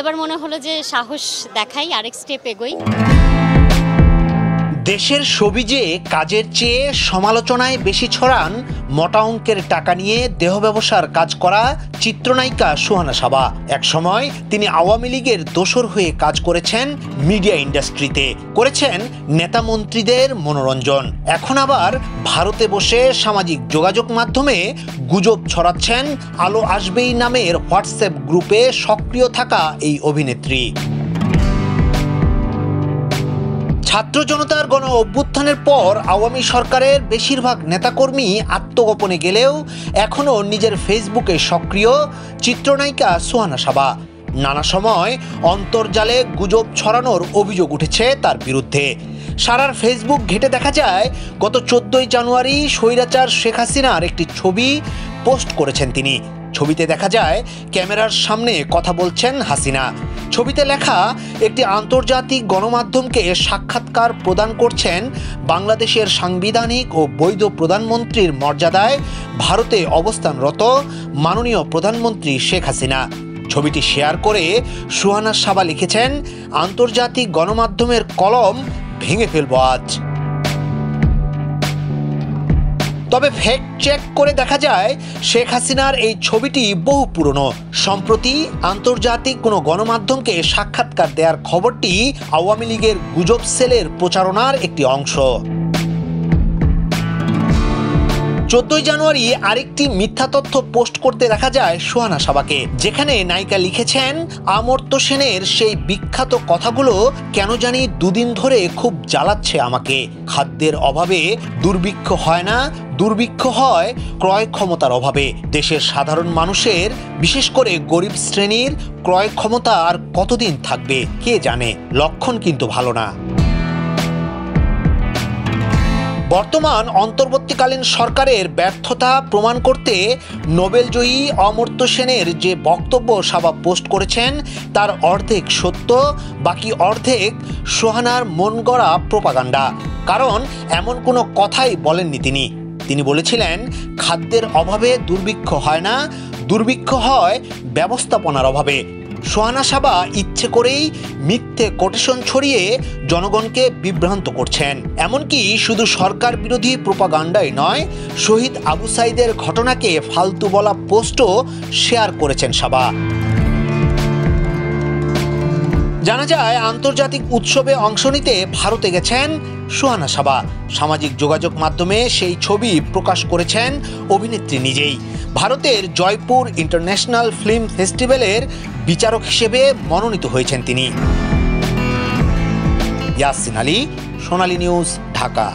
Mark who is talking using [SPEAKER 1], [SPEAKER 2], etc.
[SPEAKER 1] এবার মনে হলো যে সাহস দেখাই, আরেক স্টেপ এগোই।
[SPEAKER 2] দেশের সবিজে কাজের চেয়ে সমালোচনায় বেশি ছড়ান মোটা অঙ্কের টাকা নিয়ে দেহ ব্যবসার কাজ করা চিত্রনায়িকা সুহানা সাবা। এক সময় তিনি আওয়ামী লীগের দোসর হয়ে কাজ করেছেন মিডিয়া ইন্ডাস্ট্রিতে, করেছেন নেতা মন্ত্রীদের মনোরঞ্জন। এখন আবার ভারতে বসে সামাজিক যোগাযোগ মাধ্যমে গুজব ছড়াচ্ছেন আলো আসবেই নামের হোয়াটসঅ্যাপ গ্রুপে সক্রিয় থাকা এই অভিনেত্রী। ছাত্র জনতার গণ অভ্যুত্থানের পর আওয়ামী সরকারের বেশিরভাগ নেতাকর্মী আত্মগোপনে গেলেও এখনও নিজের ফেসবুকে সক্রিয় চিত্রনায়িকা সুহানা সাবা। নানা সময় অন্তর্জালে গুজব ছড়ানোর অভিযোগ উঠেছে তার বিরুদ্ধে। সারার ফেসবুক ঘেঁটে দেখা যায় গত 14 জানুয়ারি স্বৈরাচার শেখ হাসিনার একটি ছবি পোস্ট করেছেন তিনি। ছবিতে দেখা যায় ক্যামেরার সামনে কথা বলছেন হাসিনা। ছবিতে লেখা একটি আন্তর্জাতিক গণমাধ্যমকে সাক্ষাৎকার প্রদান করছেন বাংলাদেশের সাংবিধানিক ও বৈধ প্রধানমন্ত্রীর মর্যাদায় ভারতে অবস্থানরত মাননীয় প্রধানমন্ত্রী শেখ হাসিনা। ছবিটি শেয়ার করে সুহানা সাবা লিখেছেন, আন্তর্জাতিক গণমাধ্যমের কলম ভেঙে ফেলব আজ। তবে ফ্যাক্ট চেক করে দেখা যায় শেখ হাসিনার এই ছবিটি বহু পুরনো। সম্প্রতি আন্তর্জাতিক কোনো গণমাধ্যমকে সাক্ষাৎকার দেওয়ার খবরটি আওয়ামী লীগের গুজব সেলের প্রচারণার একটি অংশ। 14 জানুয়ারি আরেকটি মিথ্যা তথ্য পোস্ট করতে দেখা যায় সুহানা সাবাকে, যেখানে নায়িকা লিখেছেন, অমর্ত্য সেনের সেই বিখ্যাত কথাগুলো কেন জানি দুদিন ধরে খুব জ্বালাচ্ছে আমাকে। খাদ্যের অভাবে দুর্ভিক্ষ হয় না, দুর্ভিক্ষ হয় ক্রয় ক্ষমতার অভাবে। দেশের সাধারণ মানুষের, বিশেষ করে গরিব শ্রেণীর ক্রয় ক্ষমতা আর কতদিন থাকবে কে জানে। লক্ষণ কিন্তু ভালো না। বর্তমান অন্তর্বর্তীকালীন সরকারের ব্যর্থতা প্রমাণ করতে নোবেলজয়ী অমর্ত্য সেনের যে বক্তব্য সাবা পোস্ট করেছেন তার অর্ধেক সত্য, বাকি অর্ধেক সুহানার মন গড়া প্রোপাগান্ডা। কারণ এমন কোনো কথাই বলেননি তিনি। তিনি বলেছিলেন, খাদ্যের অভাবে দুর্ভিক্ষ হয় না, দুর্ভিক্ষ হয় ব্যবস্থাপনার অভাবে। সুহানা সাবা ইচ্ছে করেই মিথ্যে কোটেশন ছড়িয়ে জনগণকে বিভ্রান্ত করছেন। এমনকি শুধু সরকার বিরোধী প্রোপাগান্ডাই নয়, শহীদ আবু সাইদের ঘটনাকে ফালতু বলা পোস্টও শেয়ার করেছেন সাবা। জানা যায় আন্তর্জাতিক উৎসবে অংশ নিতে ভারতে গেছেন সুহানা সাবা। সামাজিক যোগাযোগ মাধ্যমে সেই ছবি প্রকাশ করেছেন অভিনেত্রী নিজেই। ভারতের জয়পুর ইন্টারন্যাশনাল ফিল্ম ফেস্টিভ্যালের বিচারক হিসেবে মনোনীত হয়েছেন তিনি। ইয়াসিন আলী, সোনালী নিউজ, ঢাকা।